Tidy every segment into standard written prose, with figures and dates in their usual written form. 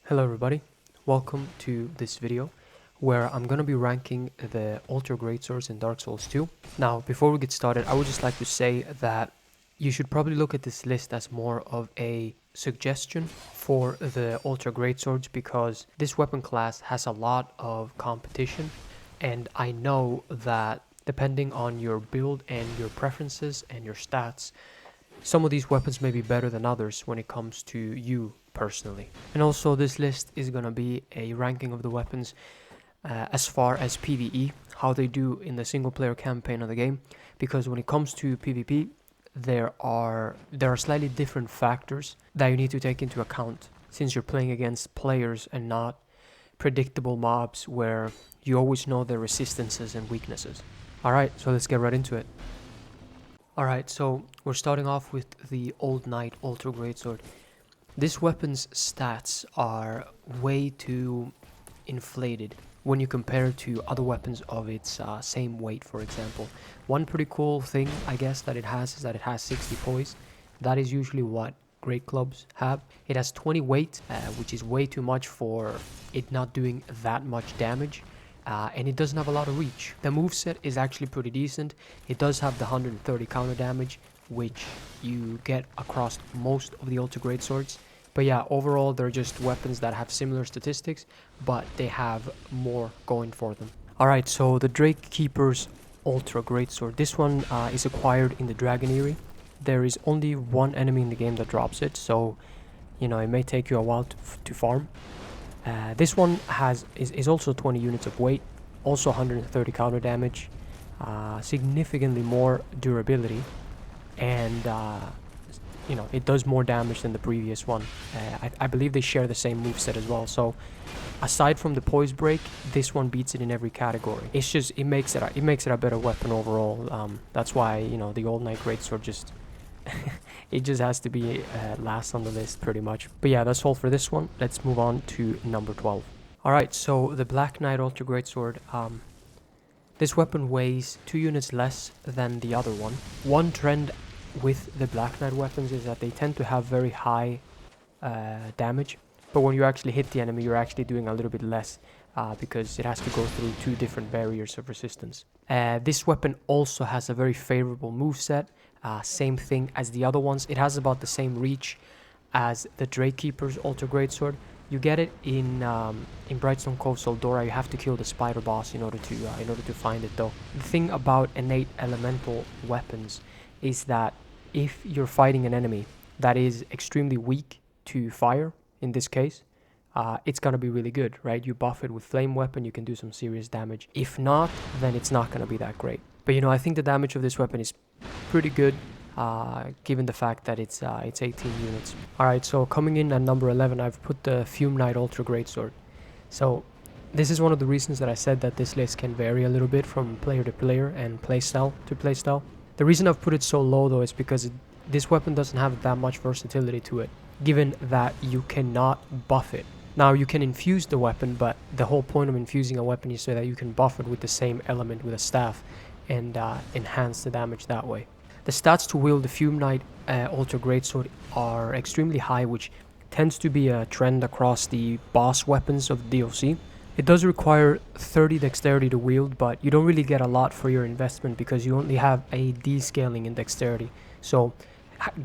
Hello everybody, welcome to this video where I'm going to be ranking the Ultra Greatswords in Dark Souls 2. Now before we get started, I would just like to say that you should probably look at this list as more of a suggestion for the Ultra Greatswords because this weapon class has a lot of competition, and I know that depending on your build and your preferences and your stats, some of these weapons may be better than others when it comes to you personally. And also this list is going to be a ranking of the weapons as far as PvE, how they do in the single player campaign of the game, because when it comes to PvP, there are slightly different factors that you need to take into account since you're playing against players and not predictable mobs where you always know their resistances and weaknesses. Alright, so let's get right into it. Alright, so we're starting off with the Old Knight Ultra Greatsword. This weapon's stats are way too inflated when you compare it to other weapons of its same weight, for example. One pretty cool thing, I guess, that it has is that it has 60 poise. That is usually what great clubs have. It has 20 weight, which is way too much for it not doing that much damage. And it doesn't have a lot of reach. The moveset is actually pretty decent. It does have the 130 counter damage, which you get across most of the Ultra Greatswords. But yeah, overall they're just weapons that have similar statistics, but they have more going for them. Alright, so the Drake Keeper's Ultra Greatsword. This one is acquired in the Dragon Eyrie. There is only one enemy in the game that drops it, so you know it may take you a while to farm. This one is also 20 units of weight, also 130 counter damage, significantly more durability, and you know it does more damage than the previous one. I believe they share the same moveset as well. So aside from the poise break, this one beats it in every category. It's just it makes it a better weapon overall. That's why the Old Knight Greatsword just it just has to be last on the list pretty much. But yeah, that's all for this one. Let's move on to number 12. Alright, so the Black Knight Ultra Greatsword. This weapon weighs 2 units less than the other one. One trend with the Black Knight weapons is that they tend to have very high damage, but when you actually hit the enemy, you're actually doing a little bit less because it has to go through 2 different barriers of resistance. This weapon also has a very favorable moveset. Same thing as the other ones. It has about the same reach as the Drake Keeper's Ultra Greatsword. You get it in Brightstone Cove Soldora. You have to kill the spider boss in order to find it though. The thing about innate elemental weapons is that if you're fighting an enemy that is extremely weak to fire, in this case, it's gonna be really good, right? You buff it with flame weapon, you can do some serious damage. If not, then it's not gonna be that great. But I think the damage of this weapon is pretty good, given the fact that it's 18 units. Alright, so coming in at number 11, I've put the Fume Knight Ultra Greatsword. So this is one of the reasons that I said that this list can vary a little bit from player to player and playstyle to playstyle. The reason I've put it so low though is because this weapon doesn't have that much versatility to it, given that you cannot buff it. Now you can infuse the weapon, but the whole point of infusing a weapon is so that you can buff it with the same element with a staff and enhance the damage that way. The stats to wield the Fume Knight Ultra Greatsword are extremely high, which tends to be a trend across the boss weapons of the DLC. It does require 30 dexterity to wield, but you don't really get a lot for your investment because you only have a descaling in dexterity. So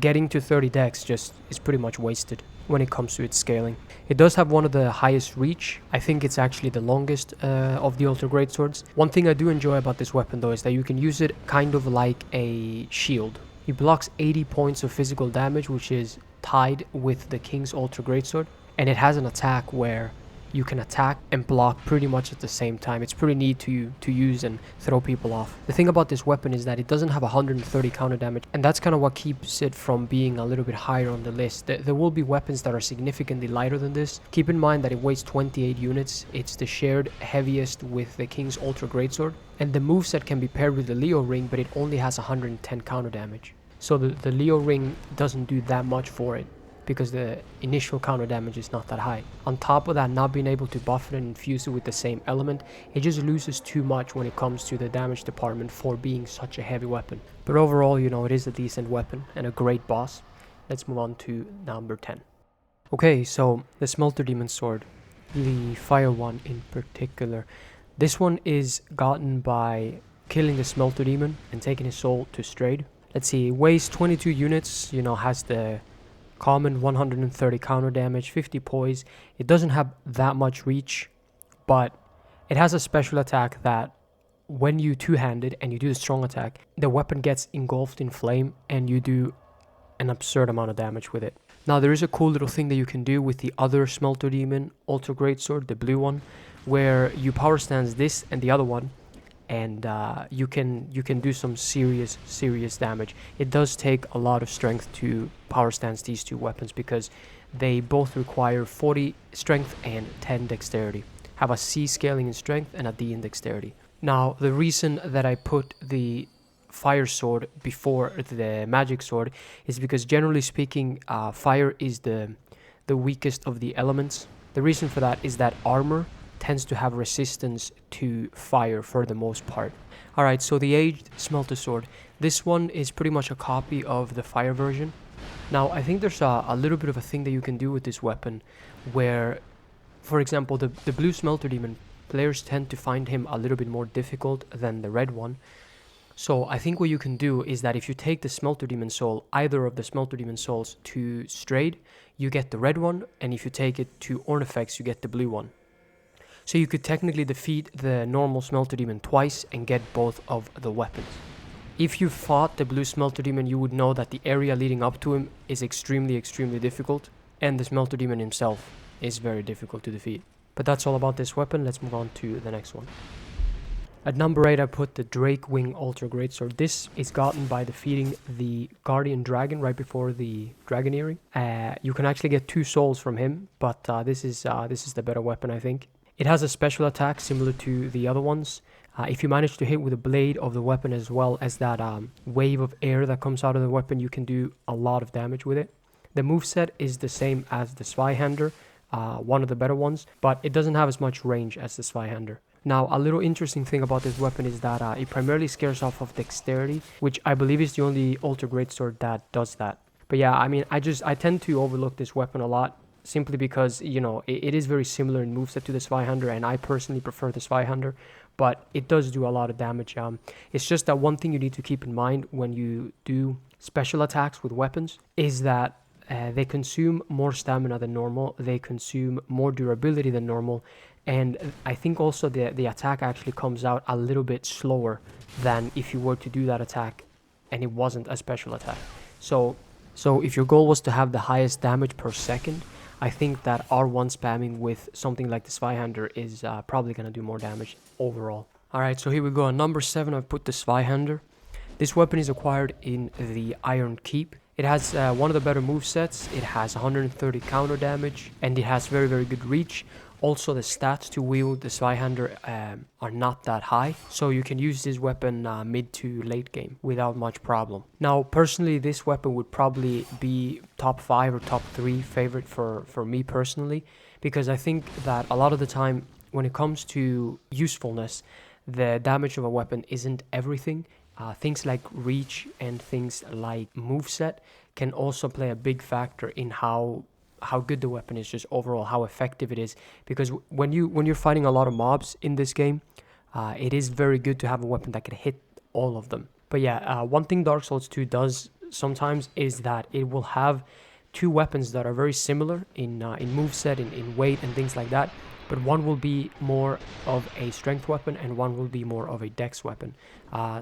getting to 30 dex just is pretty much wasted when it comes to its scaling. It does have one of the highest reach. I think it's actually the longest of the Ultra Greatswords. One thing I do enjoy about this weapon though is that you can use it kind of like a shield. It blocks 80 points of physical damage, which is tied with the King's Ultra Greatsword, and it has an attack where you can attack and block pretty much at the same time. It's pretty neat to use and throw people off. The thing about this weapon is that it doesn't have 130 counter damage, and that's kind of what keeps it from being a little bit higher on the list. There will be weapons that are significantly lighter than this. Keep in mind that it weighs 28 units. It's the shared heaviest with the King's Ultra Greatsword, and the moveset can be paired with the Leo Ring, but it only has 110 counter damage. So the Leo Ring doesn't do that much for it, because the initial counter damage is not that high. On top of that, not being able to buff it and infuse it with the same element, it just loses too much when it comes to the damage department for being such a heavy weapon. But overall, it is a decent weapon and a great boss. Let's move on to number 10. Okay, so the Smelter Demon Sword, the fire one in particular. This one is gotten by killing the Smelter Demon and taking his soul to Strayed. Let's see, weighs 22 units, has the common 130 counter damage, 50 poise. It doesn't have that much reach, but it has a special attack that when you two-handed and you do the strong attack, the weapon gets engulfed in flame and you do an absurd amount of damage with it. Now there is a cool little thing that you can do with the other Smelter Demon Ultra Greatsword, the blue one, where you power stance this and the other one, and you can do some serious damage. It does take a lot of strength to power stance these two weapons because they both require 40 strength and 10 dexterity. Have a C scaling in strength and a D in dexterity. Now the reason that I put the fire sword before the magic sword is because generally speaking, fire is the weakest of the elements. The reason for that is that armor tends to have resistance to fire for the most part. Alright, so the aged smelter sword. This one is pretty much a copy of the fire version. Now I think there's a little bit of a thing that you can do with this weapon where, for example, the blue smelter demon, players tend to find him a little bit more difficult than the red one. So I think what you can do is that if you take the Smelter Demon Soul, either of the Smelter Demon Souls to Strayed, you get the red one, and if you take it to Ornifex, you get the blue one. So you could technically defeat the normal Smelter Demon twice and get both of the weapons. If you fought the blue Smelter Demon, you would know that the area leading up to him is extremely difficult, and the Smelter Demon himself is very difficult to defeat. But that's all about this weapon. Let's move on to the next one. At number 8, I put the Drake Wing Ultra Greatsword. This is gotten by defeating the Guardian Dragon right before the Dragoneering. You can actually get 2 souls from him, but this is the better weapon, I think. It has a special attack similar to the other ones. If you manage to hit with the blade of the weapon as well as that wave of air that comes out of the weapon, you can do a lot of damage with it. The moveset is the same as the Zweihander, one of the better ones, but it doesn't have as much range as the Zweihander. Now, a little interesting thing about this weapon is that it primarily scares off of dexterity, which I believe is the only Ultra Greatsword that does that. But yeah, I mean, I tend to overlook this weapon a lot, simply because, it is very similar in moveset to the Zweihander, and I personally prefer the Zweihander, but it does do a lot of damage. It's just that one thing you need to keep in mind when you do special attacks with weapons is that they consume more stamina than normal, they consume more durability than normal, and I think also the attack actually comes out a little bit slower than if you were to do that attack and it wasn't a special attack. So if your goal was to have the highest damage per second, I think that R1 spamming with something like the Zweihander is probably going to do more damage overall. Alright, so here we go. On number 7, I've put the Zweihander. This weapon is acquired in the Iron Keep. It has one of the better movesets. It has 130 counter damage, and it has very good reach. Also, the stats to wield the Zweihander are not that high, so you can use this weapon mid to late game without much problem. Now, personally, this weapon would probably be top 5 or top 3 favorite for me personally, because I think that a lot of the time, when it comes to usefulness, the damage of a weapon isn't everything. Things like reach and things like moveset can also play a big factor in how good the weapon is, just overall how effective it is, because when you're fighting a lot of mobs in this game, it is very good to have a weapon that can hit all of them. But yeah, one thing Dark Souls 2 does sometimes is that it will have 2 weapons that are very similar in moveset, in weight and things like that, but one will be more of a strength weapon and one will be more of a dex weapon.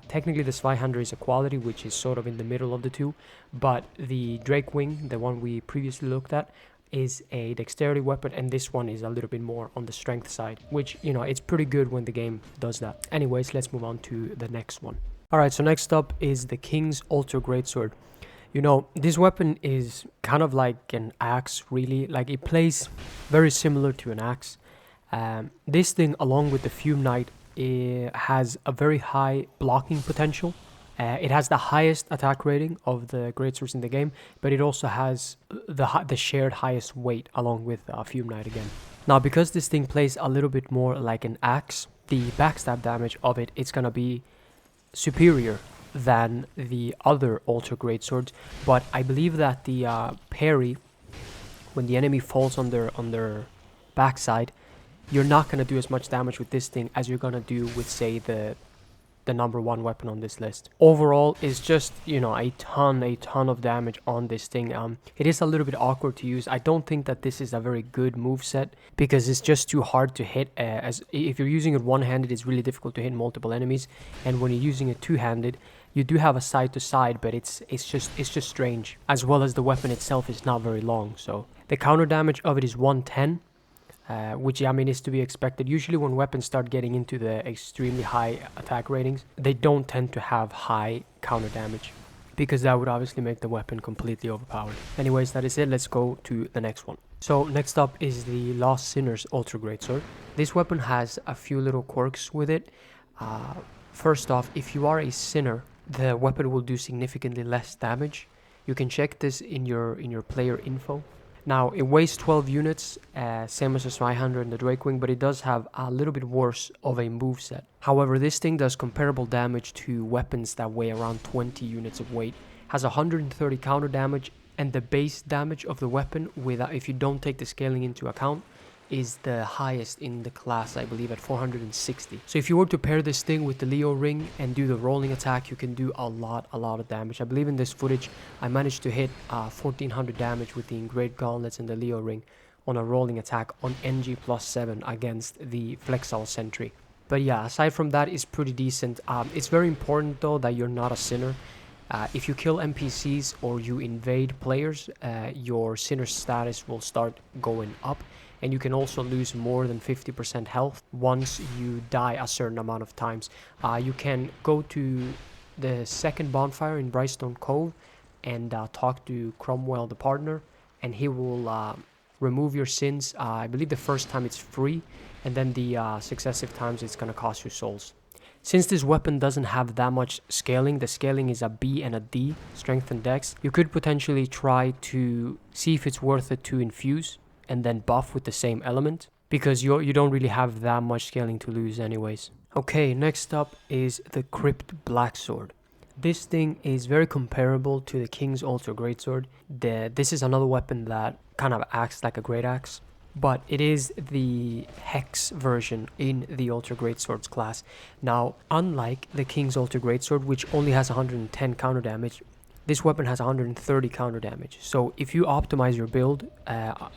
Technically the Zweihander is a quality, which is sort of in the middle of the two, but the Drake Wing, the one we previously looked at, is a dexterity weapon, and this one is a little bit more on the strength side, which, it's pretty good when the game does that. Anyways, let's move on to the next one. Alright, so next up is the King's Ultra Greatsword. This weapon is kind of like an axe, really. Like, it plays very similar to an axe. This thing, along with the Fume Knight, has a very high blocking potential. It has the highest attack rating of the greatswords in the game, but it also has the shared highest weight along with Fume Knight again. Now, because this thing plays a little bit more like an axe, the backstab damage of it's gonna be superior than the other Ultra Greatswords, but I believe that the parry when the enemy falls on their backside, you're not going to do as much damage with this thing as you're going to do with, say, the number one weapon on this list. Overall, it's just, you know, a ton of damage on this thing. It is a little bit awkward to use. I don't think that this is a very good move set because it's just too hard to hit. As if you're using it one-handed, it's really difficult to hit multiple enemies, and when you're using it two-handed, you do have a side to side, but it's just strange. As well as the weapon itself is not very long, so the counter damage of it is 110. Which, I mean, is to be expected. Usually when weapons start getting into the extremely high attack ratings, they don't tend to have high counter damage, because that would obviously make the weapon completely overpowered. Anyways, that is it. Let's go to the next one. So next up is the Lost Sinners Ultra Greatsword. This weapon has a few little quirks with it. First off, if you are a sinner, the weapon will do significantly less damage. You can check this in your player info. Now, it weighs 12 units, same as the Zweihander and the Drakewing, but it does have a little bit worse of a moveset. However, this thing does comparable damage to weapons that weigh around 20 units of weight, has 130 counter damage, and the base damage of the weapon, if you don't take the scaling into account, is the highest in the class, I believe, at 460. So if you were to pair this thing with the Leo ring and do the rolling attack, you can do a lot of damage. I believe in this footage I managed to hit 1400 damage with the engraved gauntlets and the Leo ring on a rolling attack on NG +7 against the Flexal Sentry. But yeah, aside from that, it's pretty decent. It's very important though that you're not a sinner. If you kill NPCs or you invade players, your sinner status will start going up, and you can also lose more than 50% health once you die a certain amount of times. You can go to the second bonfire in Brightstone Cove and talk to Cromwell the partner, and he will remove your sins. I believe the first time it's free, and then the successive times it's going to cost you souls. Since this weapon doesn't have that much scaling, the scaling is a B and a D, strength and dex, you could potentially try to see if it's worth it to infuse and then buff with the same element, because you don't really have that much scaling to lose anyways. Okay, next up is the Crypt Blacksword. This thing is very comparable to the King's Ultra Greatsword. This is another weapon that kind of acts like a great axe, but it is the Hex version in the Ultra Greatswords class. Now, unlike the King's Ultra Greatsword, which only has 110 counter damage, this weapon has 130 counter damage. So if you optimize your build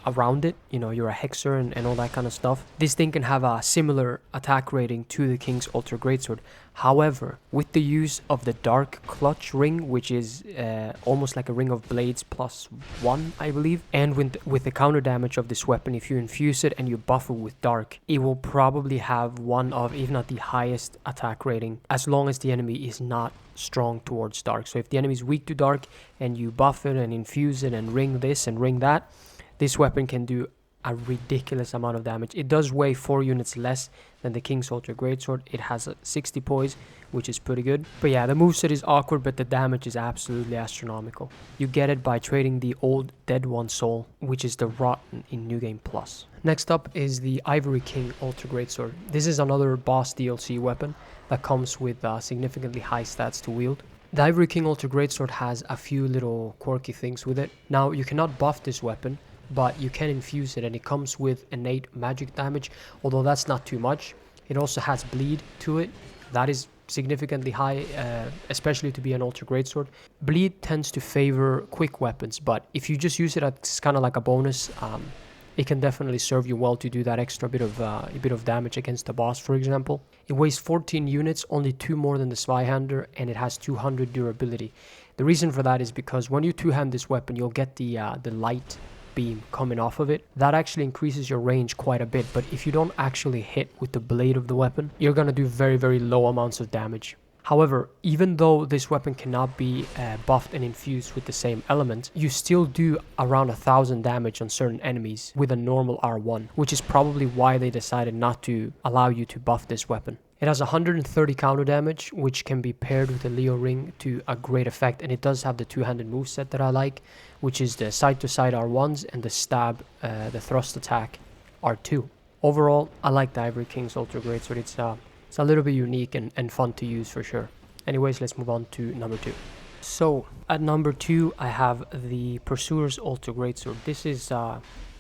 around it, you know, you're a hexer and all that kind of stuff, this thing can have a similar attack rating to the King's Ultra Greatsword. However, with the use of the Dark Clutch ring, which is almost like a ring of blades +1, I believe, and with the counter damage of this weapon, if you infuse it and you buff it with Dark, it will probably have one of, if not the highest attack rating, as long as the enemy is not strong towards Dark. So if the enemy is weak to Dark and you buff it and infuse it and ring this and ring that, this weapon can do a ridiculous amount of damage. It does weigh 4 units less than the King's Ultra Greatsword. It has 60 poise, which is pretty good. But yeah, the moveset is awkward, but the damage is absolutely astronomical. You get it by trading the old Dead One Soul, which is the Rotten in New Game Plus. Next up is the Ivory King Ultra Greatsword. This is another boss DLC weapon that comes with significantly high stats to wield. The Ivory King Ultra Greatsword has a few little quirky things with it. Now, you cannot buff this weapon, but you can infuse it, and it comes with innate magic damage, although that's not too much. It also has bleed to it. That is significantly high, especially to be an Ultra Greatsword. Bleed tends to favor quick weapons, but if you just use it as kind of like a bonus, it can definitely serve you well to do that extra bit of damage against the boss, for example. It weighs 14 units, only 2 more than the Zweihander, and it has 200 durability. The reason for that is because when you two-hand this weapon, you'll get the light beam coming off of it. That actually increases your range quite a bit, but if you don't actually hit with the blade of the weapon, you're gonna do very low amounts of damage. However, even though this weapon cannot be buffed and infused with the same element, you still do around 1000 damage on certain enemies with a normal R1, which is probably why they decided not to allow you to buff this weapon. It has 130 counter damage, which can be paired with the Leo ring to a great effect, and it does have the two-handed moveset that I like, which is the side-to-side R1s and the stab, the thrust attack R2. Overall, I like the Ivory King's Ultra Greatsword. It's a little bit unique and fun to use for sure. Anyways, let's move on to number 2. So at number 2, I have the Pursuer's Ultra Greatsword. This is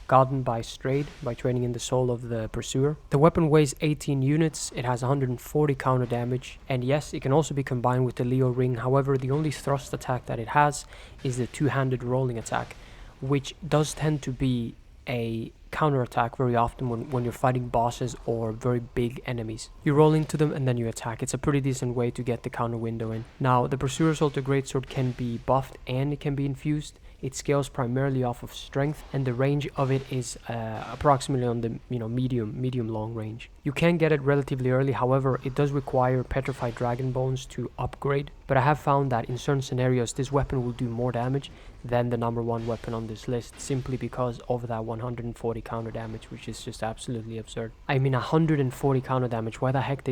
gotten by Strayed by trading in the soul of the Pursuer. The weapon weighs 18 units, it has 140 counter damage, and yes, it can also be combined with the Leo Ring. However, the only thrust attack that it has is the two-handed rolling attack, which does tend to be a counter attack very often when you're fighting bosses or very big enemies. You roll into them and then you attack. It's a pretty decent way to get the counter window in. Now, the Pursuer's Ultra Greatsword can be buffed and it can be infused. It scales primarily off of strength, and the range of it is approximately on the medium long range. You can get it relatively early, however, it does require petrified dragon bones to upgrade, but I have found that in certain scenarios this weapon will do more damage than the number 1 weapon on this list, simply because of that 140 counter damage, which is just absolutely absurd. I mean, 140 counter damage, why the heck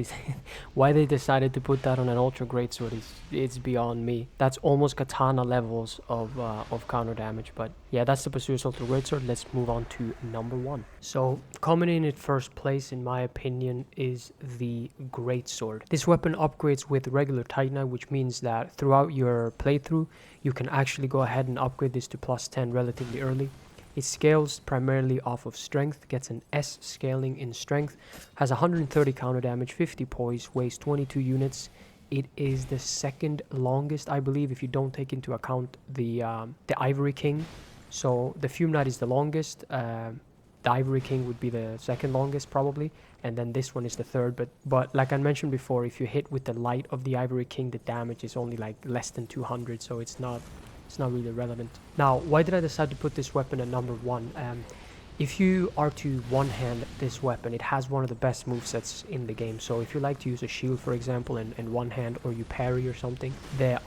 why they decided to put that on an Ultra Greatsword it's beyond me. That's almost katana levels of counter damage. But yeah, that's the Pursuer's Ultra Greatsword. Let's move on to number 1. So coming in at first place, in my opinion, is the Greatsword. This weapon upgrades with regular Titanite, which means that throughout your playthrough you can actually go ahead and upgrade this to plus 10 relatively early. It scales primarily off of strength, gets an S scaling in strength, has 130 counter damage, 50 poise, weighs 22 units. It is the second longest, I believe, if you don't take into account the Ivory King. So the Fume Knight is the longest, the Ivory King would be the second longest probably, and then this one is the third. But like I mentioned before, if you hit with the light of the Ivory King, the damage is only like less than 200, so it's not really relevant. Now, why did I decide to put this weapon at number 1? If you are to one-hand this weapon, it has one of the best movesets in the game. So if you like to use a shield, for example, and one hand, or you parry or something, the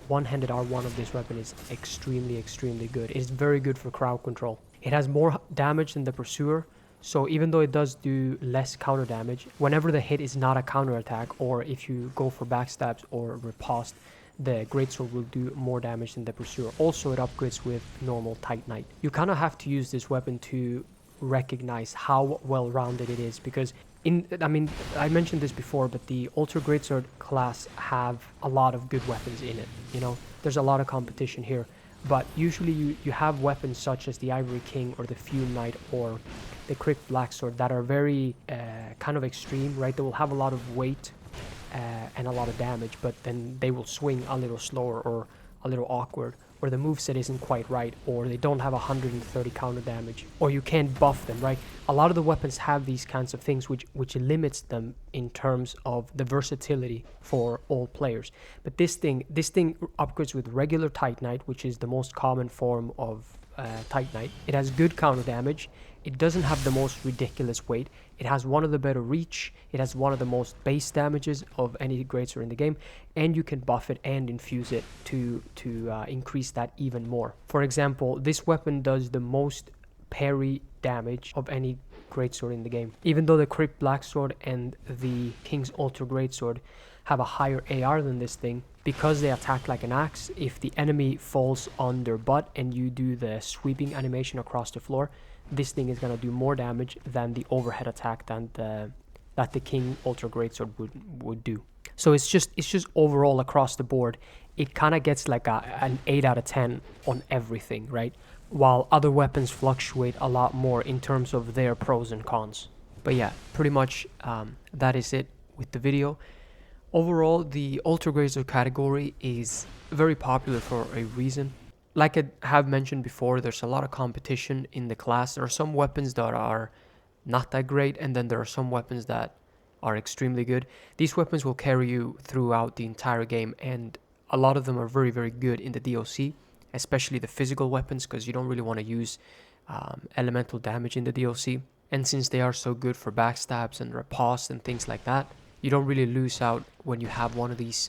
one-handed R1 of this weapon is extremely good. It's very good for crowd control. It has more damage than the Pursuer, so even though it does do less counter damage, whenever the hit is not a counter attack, or if you go for backstabs or riposte, the Greatsword will do more damage than the Pursuer. Also, it upgrades with normal Titanite. You kind of have to use this weapon to recognize how well-rounded it is, because I mentioned this before, but the Ultra Greatsword class have a lot of good weapons in it. There's a lot of competition here, but usually you have weapons such as the Ivory King or the Fume Knight or the Crypt Blacksword that are very kind of extreme, right? They will have a lot of weight and a lot of damage, but then they will swing a little slower or a little awkward, or the moveset isn't quite right, or they don't have 130 counter damage, or you can't buff them, right? A lot of the weapons have these kinds of things which limits them in terms of the versatility for all players. But this thing upgrades with regular Titanite, which is the most common form of Titanite. It has good counter damage. It doesn't have the most ridiculous weight. It has one of the better reach. It has one of the most base damages of any Greatsword in the game, and you can buff it and infuse it to increase that even more. For example, this weapon does the most parry damage of any Greatsword in the game. Even though the Crypt Blacksword and the King's Ultra Greatsword have a higher AR than this thing, because they attack like an axe, if the enemy falls on their butt and you do the sweeping animation across the floor, this thing is going to do more damage than the overhead attack that the King Ultra Greatsword would do. So it's just overall across the board, it kind of gets like an 8 out of 10 on everything, right? While other weapons fluctuate a lot more in terms of their pros and cons. But yeah, pretty much that is it with the video. Overall, the Ultra Greatsword category is very popular for a reason. Like I have mentioned before, there's a lot of competition in the class. There are some weapons that are not that great, and then there are some weapons that are extremely good. These weapons will carry you throughout the entire game, and a lot of them are very good in the DLC, especially the physical weapons, because you don't really want to use elemental damage in the DLC. And since they are so good for backstabs and riposte and things like that, you don't really lose out when you have one of these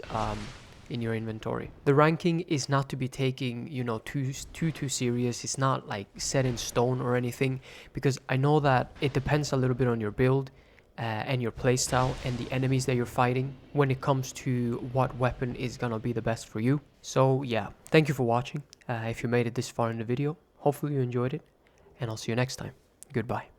in your inventory. The ranking is not to be taking, too serious. It's not like set in stone or anything, because I know that it depends a little bit on your build and your playstyle and the enemies that you're fighting when it comes to what weapon is gonna be the best for you. So yeah, thank you for watching. If you made it this far in the video, hopefully you enjoyed it, and I'll see you next time. Goodbye.